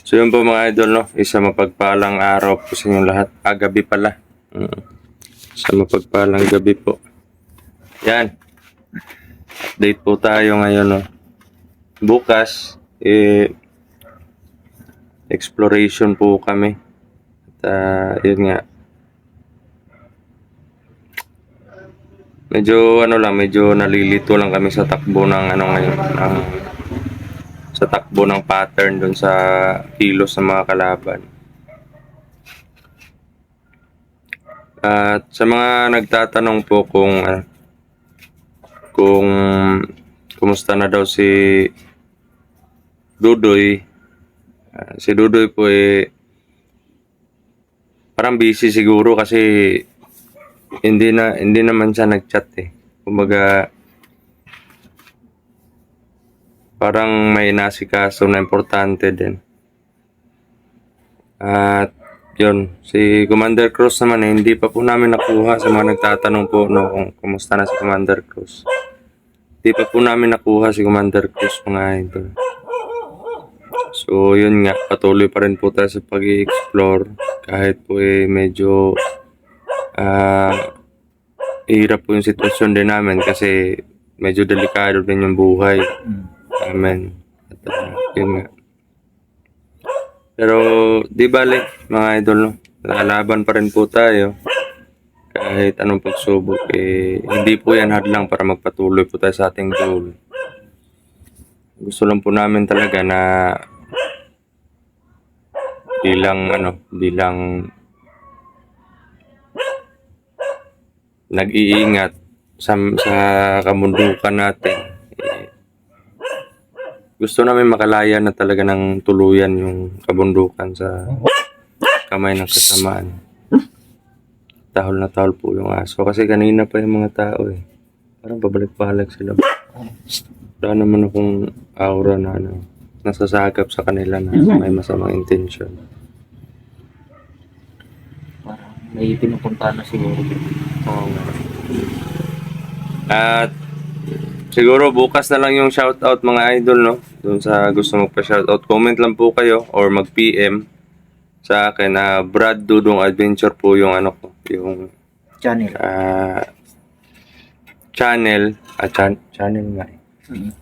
So yun po mga idol, no? Isa mapagpalang araw po sa inyong lahat. Gabi pala. Isa mapagpalang gabi po. Yan. Update po tayo ngayon, no? Bukas, exploration po kami. At yun nga. Medyo nalilito lang kami sa takbo ng ngayon. Sa takbo ng pattern dun sa kilos ng mga kalaban. At sa mga nagtatanong po kung kumusta na daw si Dudoy. Si Dudoy po parang busy siguro kasi hindi naman siya nag-chat eh. Kumbaga parang may nasikaso na importante din. At yun, si Commander Cruz naman hindi pa po namin nakuha. Sa mga nagtatanong po kung kumusta na si Commander Cruz. Hindi pa po namin nakuha si Commander Cruz mga idol. So yun nga, patuloy pa rin po tayo sa pag-i-explore kahit po medyo hirap po yung sitwasyon din namin kasi medyo delikado din yung buhay namin. At yun nga. Pero di bale mga idol, no? Lalaban pa rin po tayo. Kahit anong pagsubok hindi po yan hadlang para magpatuloy po tayo sa ating goal. Gusto lang po namin talaga na bilang nag-iingat sa kamundukan natin. Gusto namin makalaya na talaga ng tuluyan yung kabundukan sa kamay ng kasamaan. Tahol na tahol po yung aso. Kasi kanina pa yung mga tao parang pabalik-balik sila. Wala naman akong aura na nasasagap sa kanila na may masamang intensyon. Parang may pinupunta na siguro. Oo nga. At siguro bukas na lang yung shoutout mga idol, no? Doon sa gusto magpa-shoutout, comment lang po kayo or mag-PM sa akin. Brad Dudong Adventure po yung yung Channel. channel nga.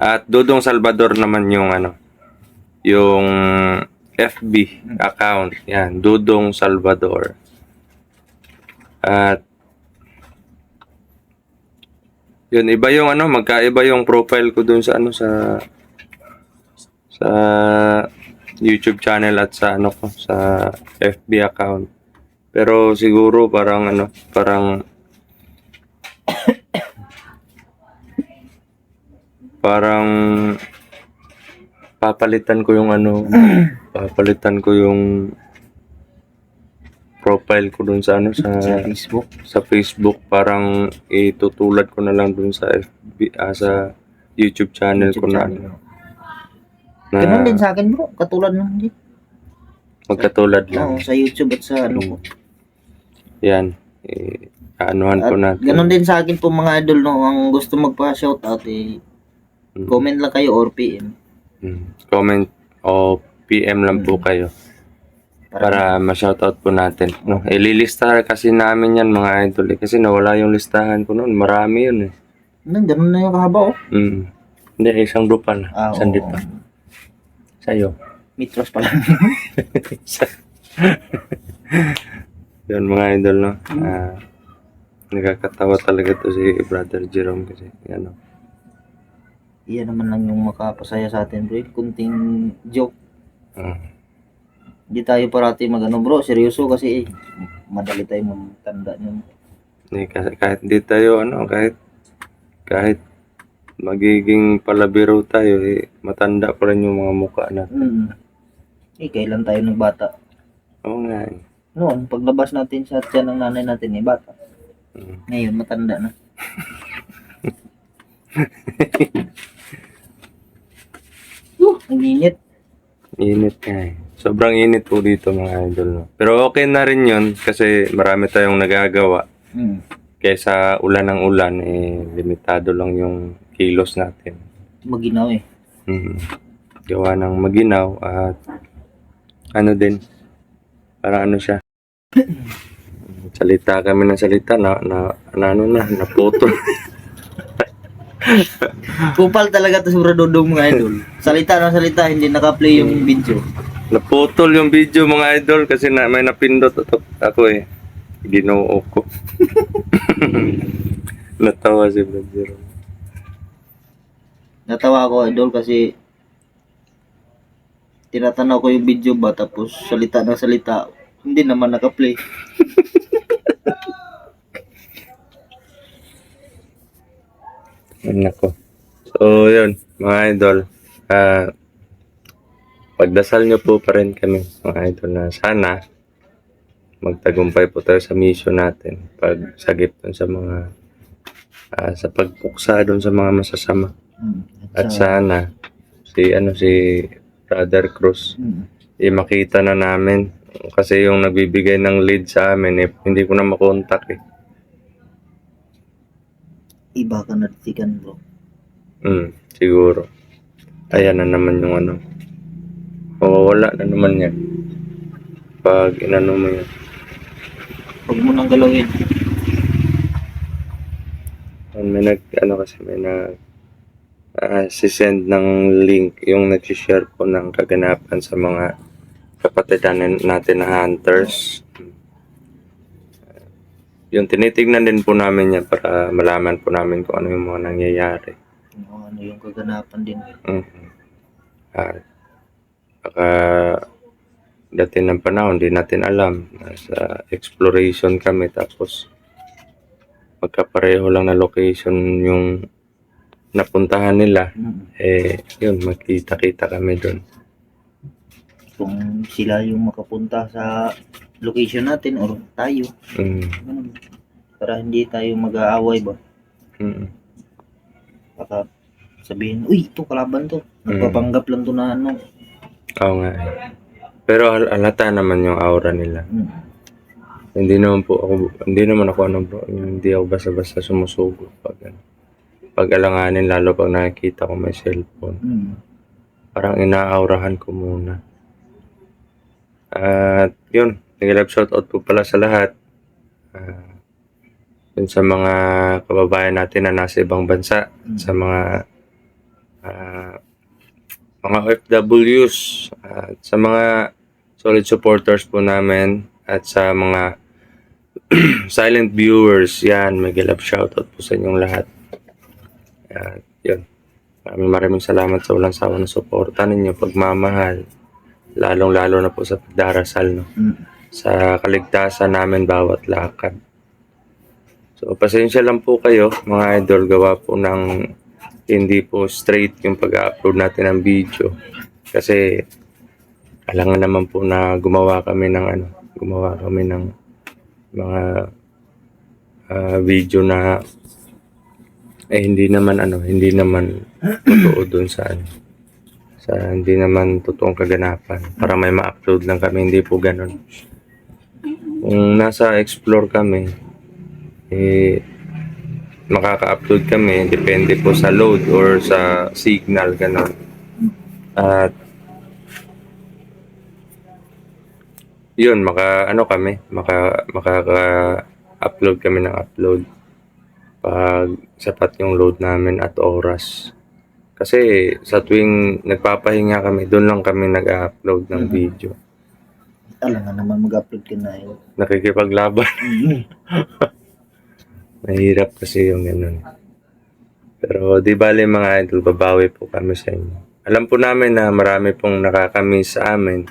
At Dudong Salvador naman yung yung FB account. Yan, Dudong Salvador. At yun, iba yung magkaiba yung profile ko dun sa sa YouTube channel at sa sa FB account. Pero siguro parang parang papalitan ko yung profile ko dun sa Facebook. sa Facebook, parang itutulad ko na lang dun sa FB sa YouTube channel ko na Ganun din sa akin bro, katulad ng magkatulad lang. sa YouTube at sa ko. Yan. Anuhan ko natin. Ganun din sa akin po mga idol, no, ang gusto magpa-shoutout comment lang kayo or PM. Comment o PM lang po kayo. Para ma-shoutout po natin. No, ililista kasi namin yan mga idol kasi nawala yung listahan ko noon. Marami yun Ganun na yung kahaba Hindi, isang dupa na. Isang dupa. Sa'yo. Mitros pala. Yun mga idol, no? Nakakatawa talaga to si Brother Jerome kasi Iyan naman lang yung makapasaya sa atin bro. Kunting joke. Hindi tayo parati bro, seryoso kasi madali tayo magtanda niyan. Kahit di tayo kahit magiging palabiro tayo matanda pa rin yung mga mukha natin. Kailan tayo nagbata? Oo nga Noon, paglabas natin sa tiyan ng nanay natin bata. Ngayon matanda na. Ang init. Init nga Sobrang init po dito mga idol, no? Pero okay na rin yun kasi marami tayong nagagawa. Kaysa ulan ng ulan, limitado lang yung kilos natin. Maginaw Gawa ng maginaw at ano din, para ano siya, salita kami ng salita naputol. Kupal talaga to siguro Dodong mga idol. Salita na salita, hindi naka-play yung video. Naputol yung video mga idol kasi may napindot ako eh. Ginoo ko. Natawa si Brad Jerome. Natawa ako idol kasi tinatanaw ko yung video ba tapos salita na salita, hindi naman naka-play. Ay, nako. So, yun, mga idol. Pagdasal nyo po pa rin kami, mga idol, na sana magtagumpay po tayo sa mission natin. Pagsagip dun sa mga, sa pagpuksa dun sa mga masasama. At sana, si Brother Cruz, makita na namin. Kasi yung nagbibigay ng lead sa amin, hindi ko na makontak eh. Iba ka nartikan bro. Siguro. Ayan na naman yung ano. Mawawala na naman yan. Pag inano mo yan. Huwag mo nang galawin. May sisend ng link yung nag-share po ng kaganapan sa mga kapatid natin na hunters. Yung tinitignan din po namin yan para malaman po namin kung ano yung mga nangyayari. Ano yung kaganapan din. Baka dating ng panahon, di natin alam. Nasa exploration kami tapos magkapareho lang na location yung napuntahan nila. Yun, magkita-kita kami doon. Kung sila yung makapunta sa location natin or tayo. Ganun. Para hindi tayo mag-aaway ba? Baka sabihin, uy, ito kalaban to. Nagpapanggap lang to na ano. Oo nga. Pero halata naman yung aura nila. Hindi naman ako bro, hindi ako basta-basta sumusugo pag alanganin, lalo pag nakikita ko may cellphone. Parang inaaurahan ko muna. At yun, nag-live shoutout po pala sa lahat. Yun sa mga kababayan natin na nasa ibang bansa, sa mga OFWs, at sa mga solid supporters po namin, at sa mga silent viewers, yan, mag-love shoutout po sa inyong lahat. At yun, maraming salamat sa walang sawa ng suporta ninyo, pagmamahal, lalong-lalo na po sa pagdarasal, no? Sa kaligtasan namin bawat lakad. So, pasensya lang po kayo, mga idol, gawa po ng hindi po straight yung pag-upload natin ng video. Kasi, kailangan naman po na gumawa kami ng mga video na hindi naman totoo dun sa hindi naman totoong kaganapan para may ma-upload lang kami, hindi po ganun. Kung nasa explore kami, makaka-upload kami, depende po sa load or sa signal, ganun. At yun, makaka-upload kami ng upload pag sapat yung load namin at oras. Kasi sa tuwing nagpapahinga kami, doon lang kami nag-upload ng video. Alam nga naman mag-upload ka na yun. Nakikipaglaban. Mahirap kasi yung ganun. Pero di bale mga idol, babawi po kami sa inyo. Alam po namin na marami pong nakakamiss sa amin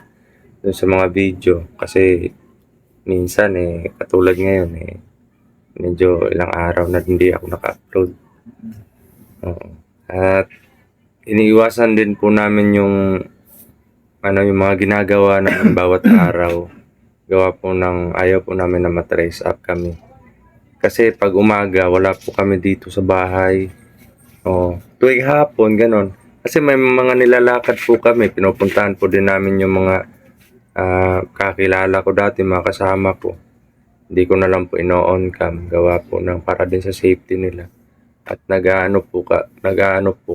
dun sa mga video. Kasi minsan katulad ngayon medyo ilang araw na hindi ako naka-upload. At iniiwasan din po namin yung mga ginagawa namin bawat araw. Gawa po ayaw po namin na matrace up kami. Kasi pag umaga, wala po kami dito sa bahay. Tuwing hapon, ganon. Kasi may mga nilalakad po kami. Pinupuntahan po din namin yung mga kakilala ko dati, mga kasama ko. Hindi ko na lang po ino-on cam. Gawa po para din sa safety nila. At nag-aano po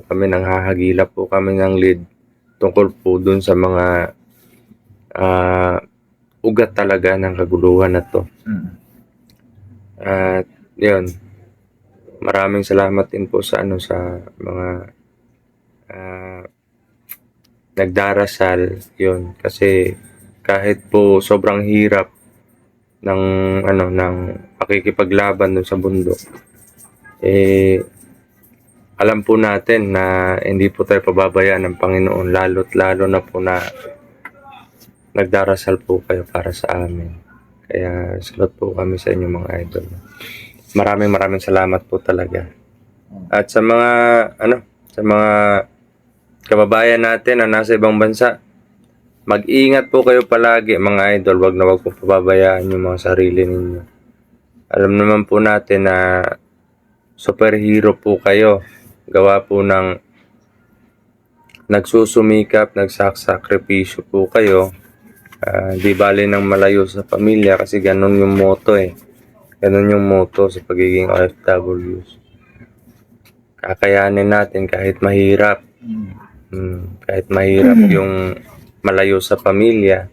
kami, nanghahagilap po kami ng lead tungkol po dun sa mga ah, ugat talaga ng kaguluhan na 'to. Mm. At yun, maraming salamat din po sa sa mga ah, nagdarasal, yun. Kasi kahit po sobrang hirap ng ng pakikipaglaban dun sa bundok, eh alam po natin na hindi po tayo pababayaan ng Panginoon, lalo't lalo na po na nagdarasal po kayo para sa amin. Kaya salute po kami sa inyo mga idol. Maraming salamat po talaga. At sa mga sa mga kababayan natin na nasa ibang bansa, mag-ingat po kayo palagi mga idol. Wag na wag po pababayaan yung mga sarili ninyo. Alam naman po natin na superhero po kayo. Gawa po ng nagsusumikap, nagsasakripisyo po kayo. Di bali ng malayo sa pamilya kasi ganun yung motto eh. Ganun yung motto sa pagiging OFWs. Kakayanin natin kahit mahirap. Kahit mahirap yung malayo sa pamilya.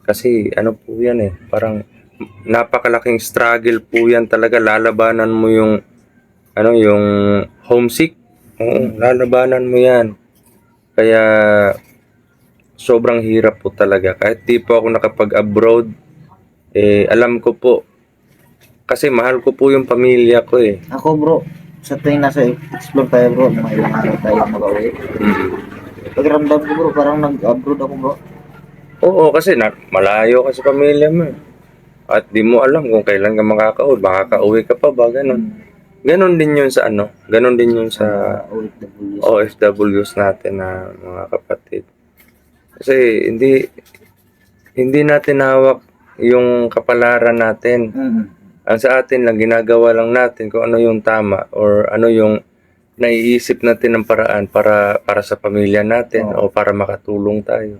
Kasi ano po yan eh, parang napakalaking struggle po yan talaga. Lalabanan mo yung yung homesick. Oo, lalabanan mo yan. Kaya sobrang hirap po talaga. Kahit di po ako nakapag-abroad, alam ko po. Kasi mahal ko po yung pamilya ko eh. Ako bro, sa tuwing nasa explore tayo bro, mga ilang araw tayo mag-uwi. Pagramdam ko bro, parang nag-abroad ako bro. Oo, kasi malayo ka sa pamilya mo eh. At di mo alam kung kailan ka makaka-uwi. Makaka-uwi ka pa ba, ganun. Ganon din yun sa ganon din yun sa OFWs. OFWs natin na mga kapatid. Kasi hindi natin hawak yung kapalaran natin. Ang sa atin lang, ginagawa lang natin kung ano yung tama or ano yung naiisip natin ng paraan para sa pamilya natin o para makatulong tayo.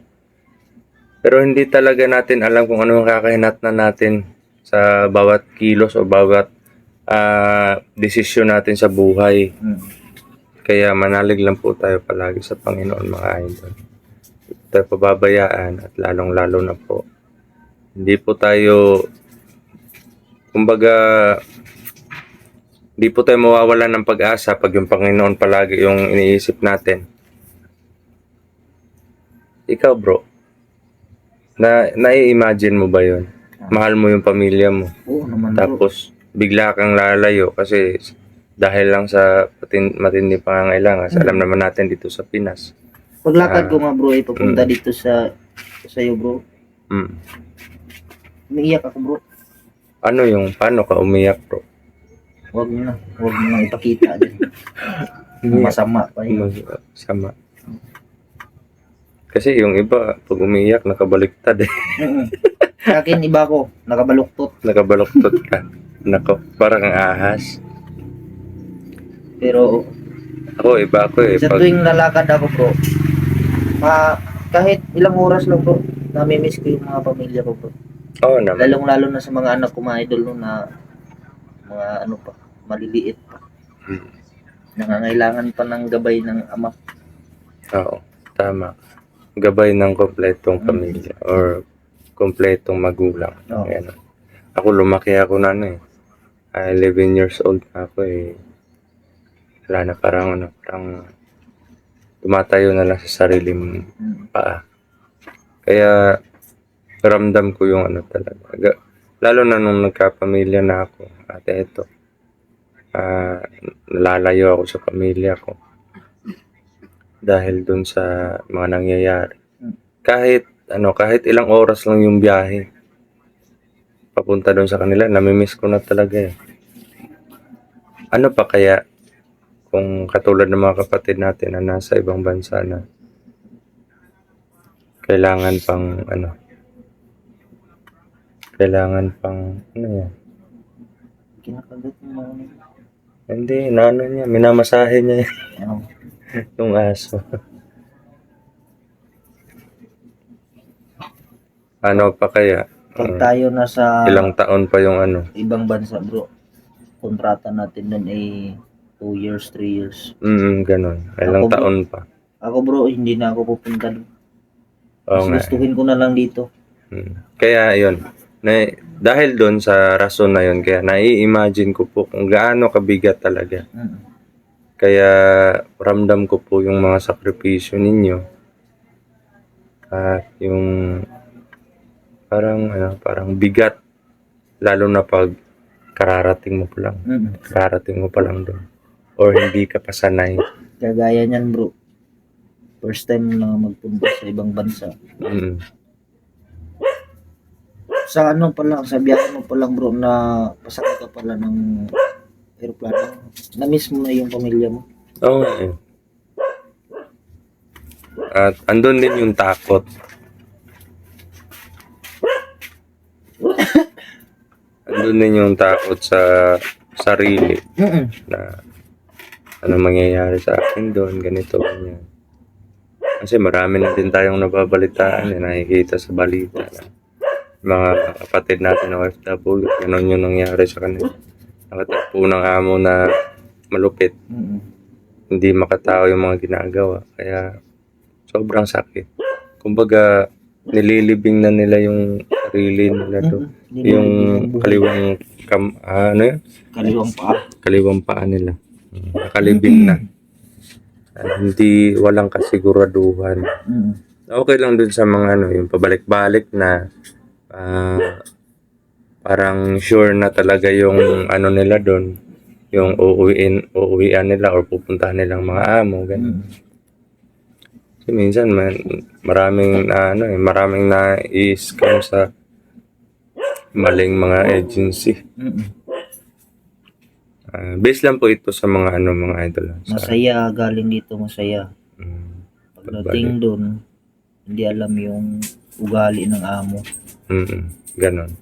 Pero hindi talaga natin alam kung ano yung kakahinatnan natin sa bawat kilos o bawat desisyon natin sa buhay. Kaya manalig lang po tayo palagi sa Panginoon mga idol. Hindi tayo pababayaan at lalong-lalo na po. Hindi po tayo, kumbaga, hindi po tayo mawawalan ng pag-asa pag yung Panginoon palagi yung iniisip natin. Ikaw bro, nai-imagine mo ba yun? Mahal mo yung pamilya mo. Oo naman bro. Tapos, bigla kang lalayo kasi dahil lang sa matindi pangangailangan. Alam naman natin dito sa Pinas. Paglakad ko nga bro, ay papunta dito sa iyo bro. Umiiyak ako bro. Ano yung, paano ka umiyak bro? Huwag mo na ipakita din. Masama pa yun. Masama. Kasi yung iba, pag umiiyak, nakabaliktad eh. Sa akin, iba ko, nakabaluktot. Nakabaluktot ka. Nako, parang ahas. Pero, ako, iba ako eh. sa tuwing lalakad ako bro, kahit ilang oras lang bro, namimiss ko yung mga pamilya ko bro. Oo naman. Lalong-lalo na sa mga anak ko, mga idol no, na mga ano pa, maliliit pa. Nangangailangan pa ng gabay ng ama. Oo, tama. Gabay ng kompletong pamilya or kompletong magulang. Oo. Ayan. Ako lumaki ako na 11 years old na ako eh. Wala na, parang tumatayo na lang sa sariling paa. Kaya ramdam ko yung talaga. Lalo na nung nagkapamilya na ako. At eto, nalalayo ako sa pamilya ko. Dahil dun sa mga nangyayari. Kahit ilang oras lang yung biyahe papunta dun sa kanila, namimiss ko na talaga eh. Ano pa kaya kung katulad ng mga kapatid natin na nasa ibang bansa na kailangan pang yan? Kinakagat mo na ano. Hindi, niya, minamasahe niya Ano? yung aso. Ano pa kaya? Pag tayo nasa Ilang taon pa yung ibang bansa bro, kontrata natin nun ay 2 years, 3 years. ganun. Ilang Ako, bro. taon pa. Ako bro, hindi na ako pupunta doon. Oo Mas nga. gustuhin ko na lang dito. Kaya yun, dahil doon sa rason na yun, kaya nai-imagine ko po kung gaano kabigat talaga. Mm. Kaya ramdam ko po yung mga sakripisyo ninyo at yung parang bigat, lalo na pag kararating mo pa lang. Mm. Kararating mo pa lang doon. Or hindi ka pa sanay. Kagaya niyan bro. First time na magpunta sa ibang bansa. Mm. Sa ano pa lang, sa biyahe mo pa lang bro na pasakay ka pala ng aeroplano. Na-miss mo na yung pamilya mo. Oo nga eh. At andun din yung takot. Andun din yung takot sa sarili Mm. na ano mangyayari sa akin doon, ganito, ganyan. Kasi marami na din tayong nababalitaan, nakikita sa balita na mga kapatid natin na OFW, ganun yung nangyari sa kanila. Nakatagpo ng amo na malupit, Mm. hindi makatao yung mga ginagawa, kaya sobrang sakit. Kumbaga, nililibing na nila yung sarili nila doon. Yung kaliwang Kaliwang paa. kaliwang paa nila. Nakalibing na. Hindi, walang kasiguraduhan. Mm. Okay lang dun sa mga yung pabalik-balik na parang sure na talaga yung nila doon, yung uuwian nila or pupuntahan nilang mga amo, ganun. Mm. Kasi minsan maraming na i-scam sa maling mga agency. Mm. Base lang po ito sa mga mga idol. Masaya, galing dito masaya. Mm, Pagdating doon, hindi alam yung ugali ng amo. ganon.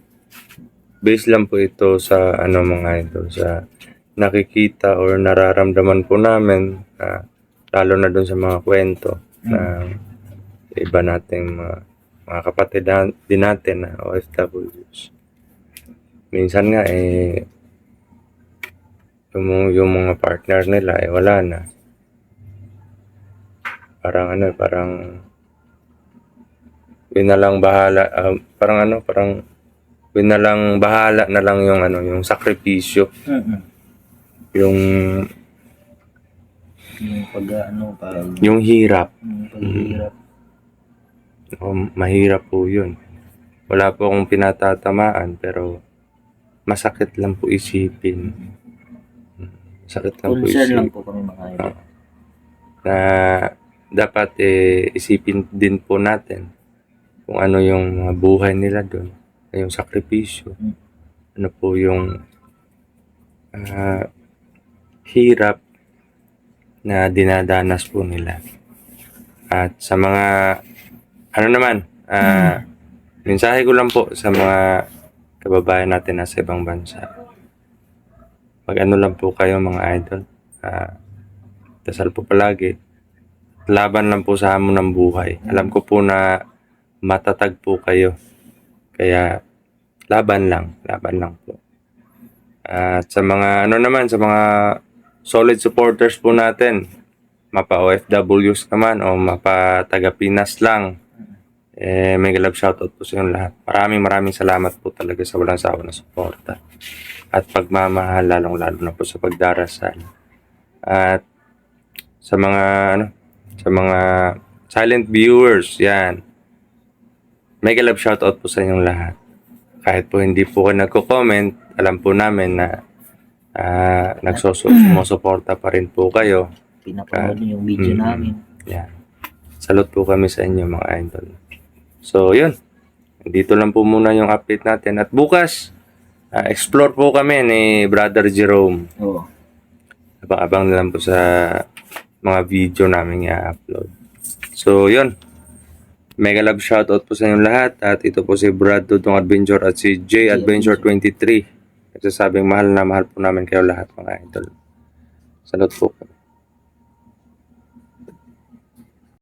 Base lang po ito sa mga ito, sa nakikita or nararamdaman po namin, lalo na dun sa mga kwento na iba nating mga kapatid din natin na OFWs. Minsan nga yung mga partner nila wala na. Parang winalang bahala, parang winalang bahala na lang yung sakripisyo, Mm. yung Yung hirap. paghihirap. Mahirap po yun. Wala po akong pinatatamaan, pero masakit lang po isipin. Masakit lang po Concern lang isipin po kami mga idol. na dapat isipin din po natin kung ano yung mga buhay nila doon, yung sakripisyo, ano po yung hirap na dinadanas po nila. At sa mga mensahe ko lang po sa mga kababayan natin nasa ibang bansa. Mag-ano lang po kayo mga idol. Dasal po palagi. Laban lang po sa hamon ng buhay. Alam ko po na matatag po kayo. Kaya laban lang po. At sa mga sa mga solid supporters po natin, mapa OFWs naman o mapa taga Pinas lang, mega love shoutout po sa inyong lahat. Maraming salamat po talaga sa walang sawa na suporta at pagmamahal, lalong-lalo na po sa pagdarasal. At sa mga silent viewers, yan, mega love shoutout po sa inyong lahat. Kahit po hindi po kayo nagko-comment, alam po namin na sumusuporta pa rin po kayo. Pinapanood niyo yung video namin. Yan. Salute po kami sa inyo mga idol. So, yun. Dito lang po muna yung update natin. At bukas, explore po kami ni Brother Jerome. Oo. Abang-abang na lang po sa mga video namin i-upload. So, yun. Mega love shoutout po sa inyong lahat. At ito po si Brad Dudong Adventure at si J Adventure 23. Nagsasabing mahal na mahal po namin kayo lahat mga idol. Salute po.